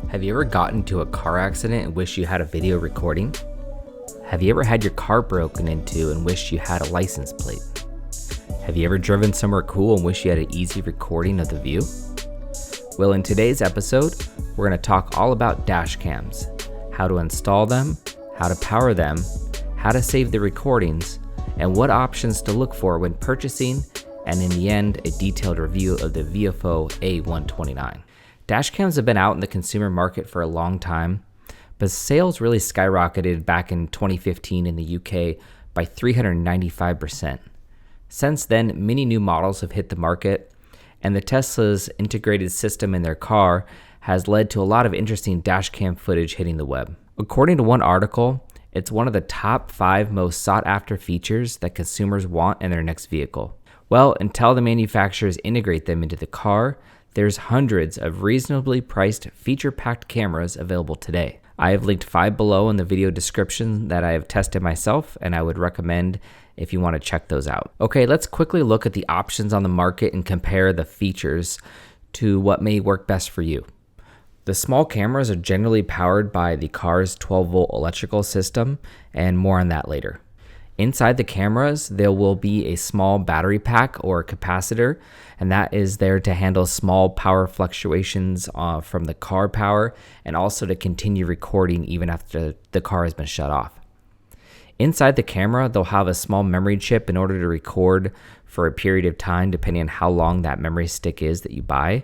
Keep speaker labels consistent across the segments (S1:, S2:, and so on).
S1: Have you ever gotten into a car accident and wish you had a video recording? Have you ever had your car broken into and wished you had a license plate? Have you ever driven somewhere cool and wish you had an easy recording of the view? Well, in today's episode, we're going to talk all about dash cams, how to install them, how to power them, how to save the recordings, and what options to look for when purchasing, and in the end, a detailed review of the VIOFO A129. Dash cams have been out in the consumer market for a long time, but sales really skyrocketed back in 2015 in the UK by 395%. Since then, many new models have hit the market, and the Tesla's integrated system in their car has led to a lot of interesting dash cam footage hitting the web. According to one article, it's one of the top 5 most sought after features that consumers want in their next vehicle. Well, until the manufacturers integrate them into the car, there's hundreds of reasonably priced feature-packed cameras available today. I have linked 5 below in the video description that I have tested myself, and I would recommend if you want to check those out. Okay, let's quickly look at the options on the market and compare the features to what may work best for you. The small cameras are generally powered by the car's 12-volt electrical system, and more on that later. Inside the cameras, there will be a small battery pack or capacitor, and that is there to handle small power fluctuations from the car power and also to continue recording even after the car has been shut off. Inside the camera, they'll have a small memory chip in order to record for a period of time depending on how long that memory stick is that you buy.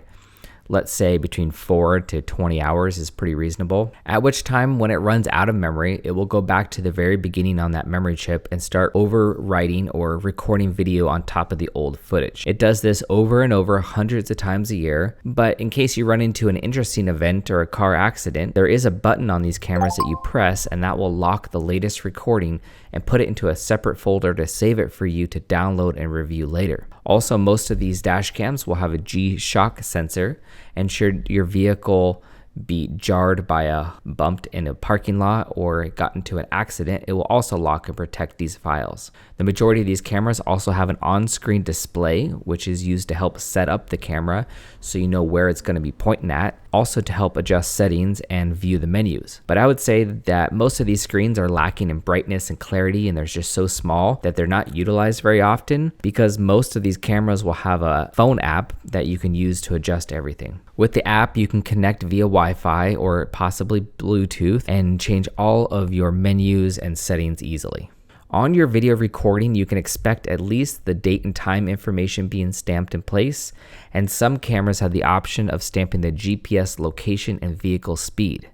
S1: Let's say between 4 to 20 hours is pretty reasonable. At which time, when it runs out of memory, it will go back to the very beginning on that memory chip and start overwriting or recording video on top of the old footage. It does this over and over hundreds of times a year, but in case you run into an interesting event or a car accident, there is a button on these cameras that you press and that will lock the latest recording and put it into a separate folder to save it for you to download and review later. Also, most of these dash cams will have a G-Shock sensor, and should your vehicle be jarred by a bumped in a parking lot or got into an accident, it will also lock and protect these files. The majority of these cameras also have an on-screen display, which is used to help set up the camera so you know where it's going to be pointing at, also to help adjust settings and view the menus. But I would say that most of these screens are lacking in brightness and clarity, and they're just so small that they're not utilized very often because most of these cameras will have a phone app that you can use to adjust everything. With the app, you can connect via Wi-Fi or possibly Bluetooth and change all of your menus and settings easily. On your video recording, you can expect at least the date and time information being stamped in place, and some cameras have the option of stamping the GPS location and vehicle speed.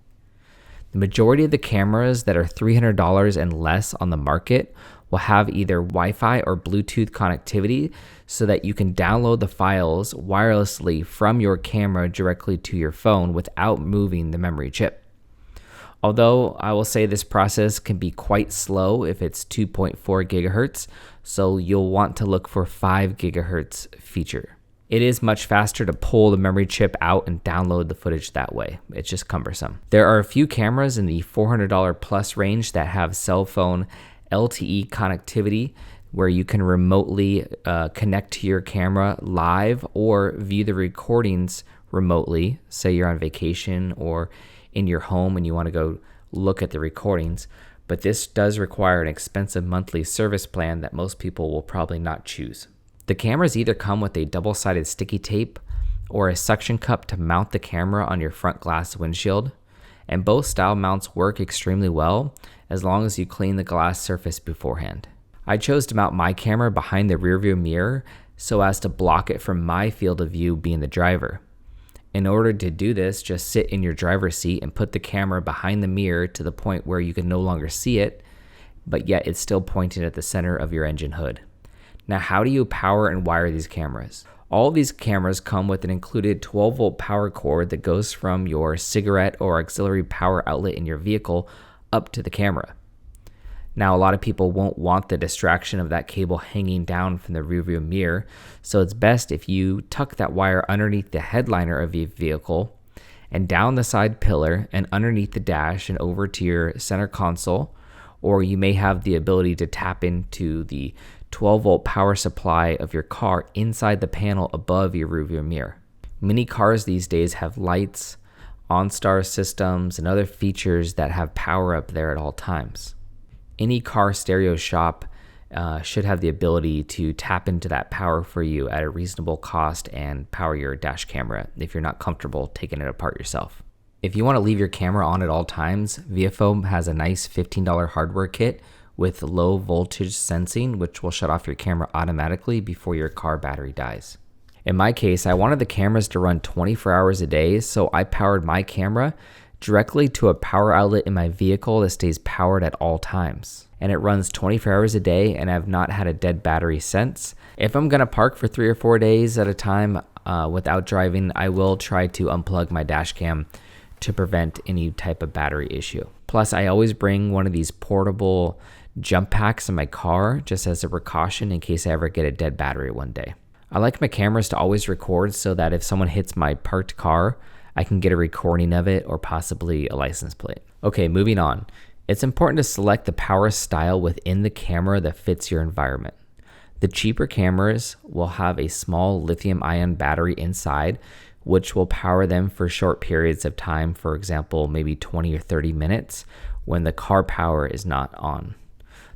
S1: The majority of the cameras that are $300 and less on the market will have either Wi-Fi or Bluetooth connectivity so that you can download the files wirelessly from your camera directly to your phone without moving the memory chip. Although I will say this process can be quite slow if it's 2.4 gigahertz, so you'll want to look for 5 gigahertz feature. It is much faster to pull the memory chip out and download the footage that way. It's just cumbersome. There are a few cameras in the $400 plus range that have cell phone LTE connectivity where you can remotely connect to your camera live or view the recordings remotely. Say you're on vacation or in your home and you want to go look at the recordings, but this does require an expensive monthly service plan that most people will probably not choose. The cameras either come with a double-sided sticky tape or a suction cup to mount the camera on your front glass windshield, and both style mounts work extremely well as long as you clean the glass surface beforehand. I chose to mount my camera behind the rearview mirror so as to block it from my field of view being the driver. In order to do this, just sit in your driver's seat and put the camera behind the mirror to the point where you can no longer see it, but yet it's still pointed at the center of your engine hood. Now, how do you power and wire these cameras? All of these cameras come with an included 12-volt power cord that goes from your cigarette or auxiliary power outlet in your vehicle up to the camera. Now, a lot of people won't want the distraction of that cable hanging down from the rearview mirror, so it's best if you tuck that wire underneath the headliner of your vehicle and down the side pillar and underneath the dash and over to your center console, or you may have the ability to tap into the 12-volt power supply of your car inside the panel above your rearview mirror. Many cars these days have lights OnStar systems, and other features that have power up there at all times. Any car stereo shop should have the ability to tap into that power for you at a reasonable cost and power your dash camera if you're not comfortable taking it apart yourself. If you want to leave your camera on at all times, VIOFO has a nice $15 hardware kit with low voltage sensing, which will shut off your camera automatically before your car battery dies. In my case, I wanted the cameras to run 24 hours a day, so I powered my camera directly to a power outlet in my vehicle that stays powered at all times. And it runs 24 hours a day, and I've not had a dead battery since. If I'm gonna park for 3 or 4 days at a time without driving, I will try to unplug my dash cam to prevent any type of battery issue. Plus, I always bring one of these portable jump packs in my car just as a precaution in case I ever get a dead battery one day. I like my cameras to always record so that if someone hits my parked car, I can get a recording of it or possibly a license plate. Okay, moving on. It's important to select the power style within the camera that fits your environment. The cheaper cameras will have a small lithium-ion battery inside, which will power them for short periods of time, for example, maybe 20 or 30 minutes when the car power is not on.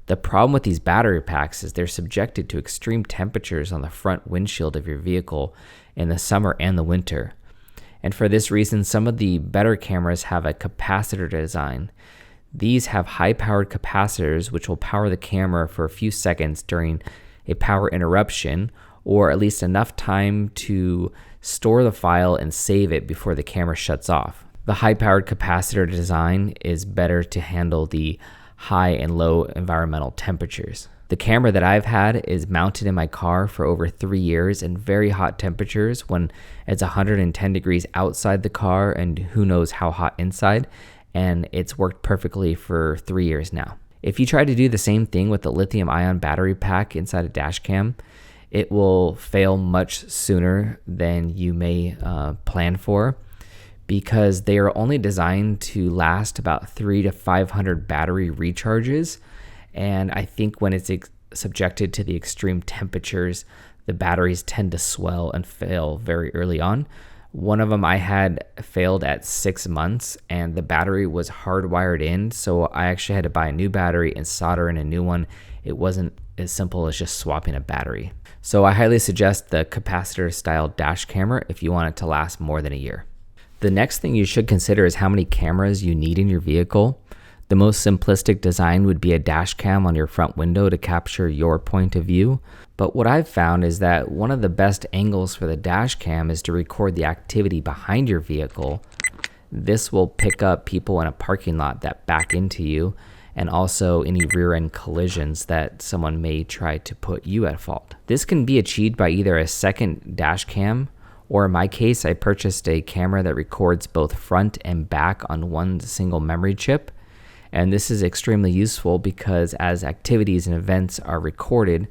S1: The problem with these battery packs is they're subjected to extreme temperatures on the front windshield of your vehicle in the summer and the winter. And for this reason, some of the better cameras have a capacitor design. These have high-powered capacitors which will power the camera for a few seconds during a power interruption, or at least enough time to store the file and save it before the camera shuts off. The high-powered capacitor design is better to handle the high and low environmental temperatures. The camera that I've had is mounted in my car for over 3 years in very hot temperatures when it's 110 degrees outside the car and who knows how hot inside, and it's worked perfectly for 3 years now. If you try to do the same thing with the lithium-ion battery pack inside a dash cam, it will fail much sooner than you may plan for, because they are only designed to last about 300 to 500 battery recharges. And I think when it's subjected to the extreme temperatures, the batteries tend to swell and fail very early on. One of them I had failed at 6 months and the battery was hardwired in. So I actually had to buy a new battery and solder in a new one. It wasn't as simple as just swapping a battery. So I highly suggest the capacitor style dash camera if you want it to last more than a year. The next thing you should consider is how many cameras you need in your vehicle. The most simplistic design would be a dash cam on your front window to capture your point of view. But what I've found is that one of the best angles for the dash cam is to record the activity behind your vehicle. This will pick up people in a parking lot that back into you, and also any rear end collisions that someone may try to put you at fault. This can be achieved by either a second dash cam, or in my case, I purchased a camera that records both front and back on one single memory chip. And this is extremely useful because as activities and events are recorded,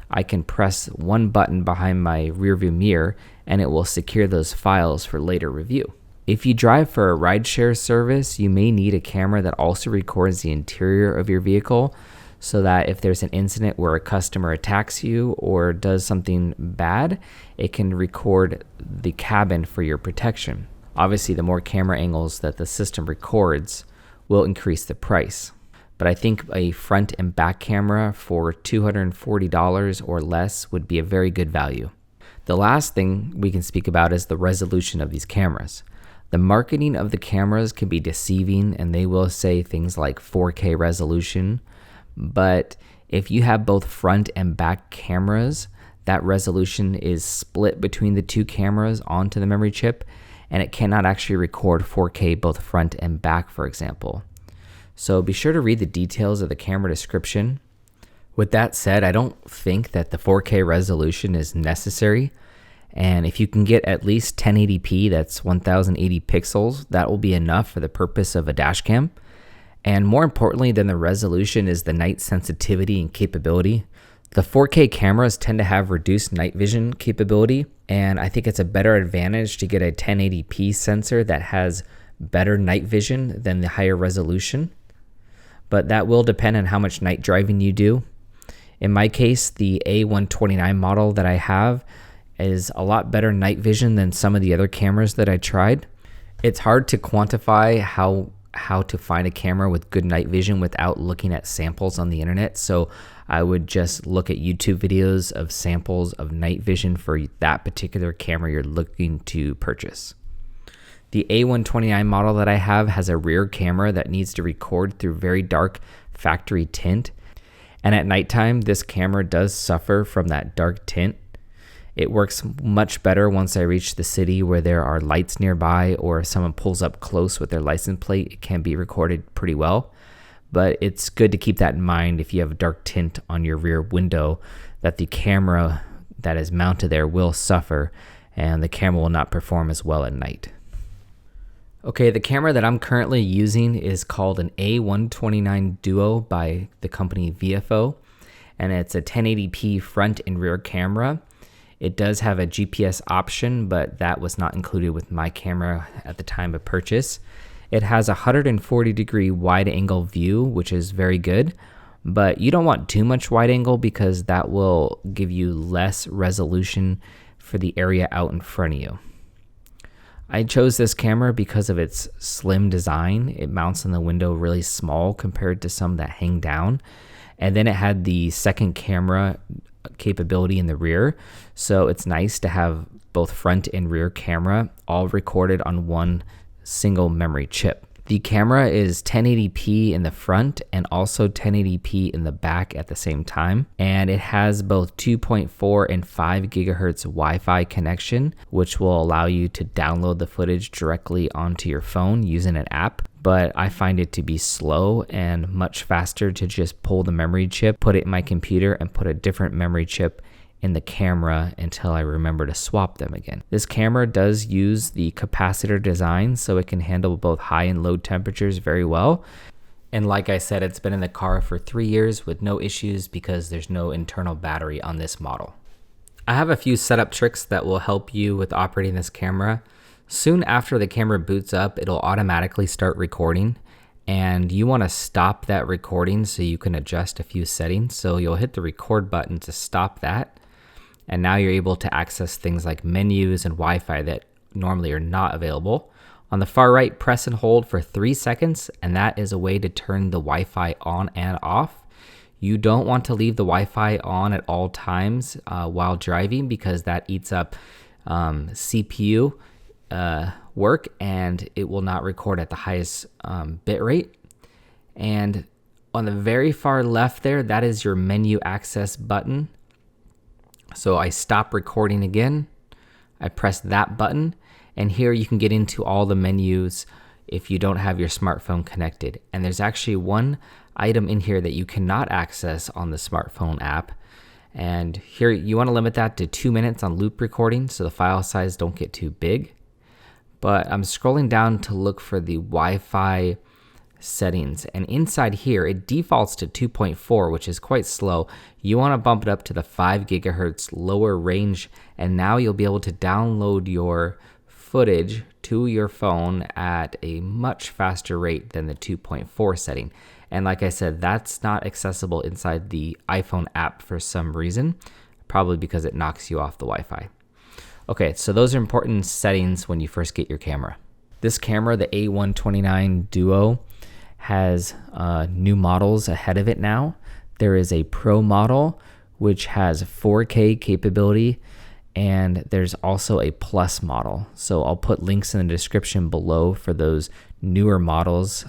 S1: I can press one button behind my rearview mirror and it will secure those files for later review. If you drive for a rideshare service, you may need a camera that also records the interior of your vehicle so that if there's an incident where a customer attacks you or does something bad, it can record the cabin for your protection. Obviously, the more camera angles that the system records will increase the price. But I think a front and back camera for $240 or less would be a very good value. The last thing we can speak about is the resolution of these cameras. The marketing of the cameras can be deceiving and they will say things like 4K resolution, but if you have both front and back cameras, that resolution is split between the two cameras onto the memory chip, and it cannot actually record 4K both front and back, for example. So be sure to read the details of the camera description. With that said, I don't think that the 4K resolution is necessary. And if you can get at least 1080p, that's 1080 pixels, that will be enough for the purpose of a dash cam. And more importantly than the resolution is the night sensitivity and capability. The 4K cameras tend to have reduced night vision capability, and I think it's a better advantage to get a 1080p sensor that has better night vision than the higher resolution. But that will depend on how much night driving you do. In my case, the A129 model that I have is a lot better night vision than some of the other cameras that I tried. It's hard to quantify how to find a camera with good night vision without looking at samples on the internet. So I would just look at YouTube videos of samples of night vision for that particular camera you're looking to purchase. The A129 model that I have has a rear camera that needs to record through very dark factory tint. And at nighttime, this camera does suffer from that dark tint. It works much better once I reach the city where there are lights nearby, or if someone pulls up close with their license plate, it can be recorded pretty well. But it's good to keep that in mind if you have dark tint on your rear window, that the camera that is mounted there will suffer and the camera will not perform as well at night. Okay, the camera that I'm currently using is called an A129 Duo by the company VIOFO, and it's a 1080p front and rear camera. It does have a GPS option, but that was not included with my camera at the time of purchase. It has a 140-degree wide angle view, which is very good, but you don't want too much wide angle because that will give you less resolution for the area out in front of you. I chose this camera because of its slim design. It mounts in the window really small compared to some that hang down. And then it had the second camera capability in the rear. So it's nice to have both front and rear camera all recorded on one single memory chip. The camera is 1080p in the front and also 1080p in the back at the same time. And it has both 2.4 and 5 gigahertz Wi-Fi connection, which will allow you to download the footage directly onto your phone using an app. But I find it to be slow and much faster to just pull the memory chip, put it in my computer, and put a different memory chip in the camera until I remember to swap them again. This camera does use the capacitor design, so it can handle both high and low temperatures very well. And like I said, it's been in the car for 3 years with no issues because there's no internal battery on this model. I have a few setup tricks that will help you with operating this camera. Soon after the camera boots up, it'll automatically start recording, and you want to stop that recording so you can adjust a few settings. So you'll hit the record button to stop that. And now you're able to access things like menus and Wi-Fi that normally are not available. On the far right, press and hold for 3 seconds, and that is a way to turn the Wi-Fi on and off. You don't want to leave the Wi-Fi on at all times while driving because that eats up CPU work, and it will not record at the highest bit rate. And on the very far left there, that is your menu access button. So I stop recording again, I press that button, and here you can get into all the menus if you don't have your smartphone connected. And there's actually one item in here that you cannot access on the smartphone app. And here you want to limit that to 2 minutes on loop recording so the file size don't get too big. But I'm scrolling down to look for the Wi-Fi settings, and inside here it defaults to 2.4, which is quite slow. You want to bump it up to the 5 gigahertz lower range, and now you'll be able to download your footage to your phone at a much faster rate than the 2.4 setting. And like I said, that's not accessible inside the iPhone app for some reason, probably because it knocks you off the Wi-Fi. Okay, so those are important settings when you first get your camera. This camera, the A129 Duo, has new models ahead of it now. There is a Pro model, which has 4K capability, and there's also a Plus model. So I'll put links in the description below for those newer models.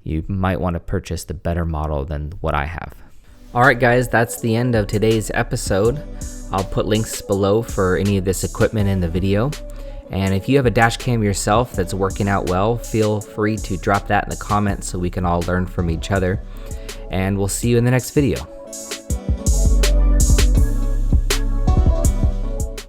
S1: You might want to purchase the better model than what I have. All right, guys, that's the end of today's episode. I'll put links below for any of this equipment in the video. And if you have a dash cam yourself that's working out well, feel free to drop that in the comments so we can all learn from each other. And we'll see you in the next video.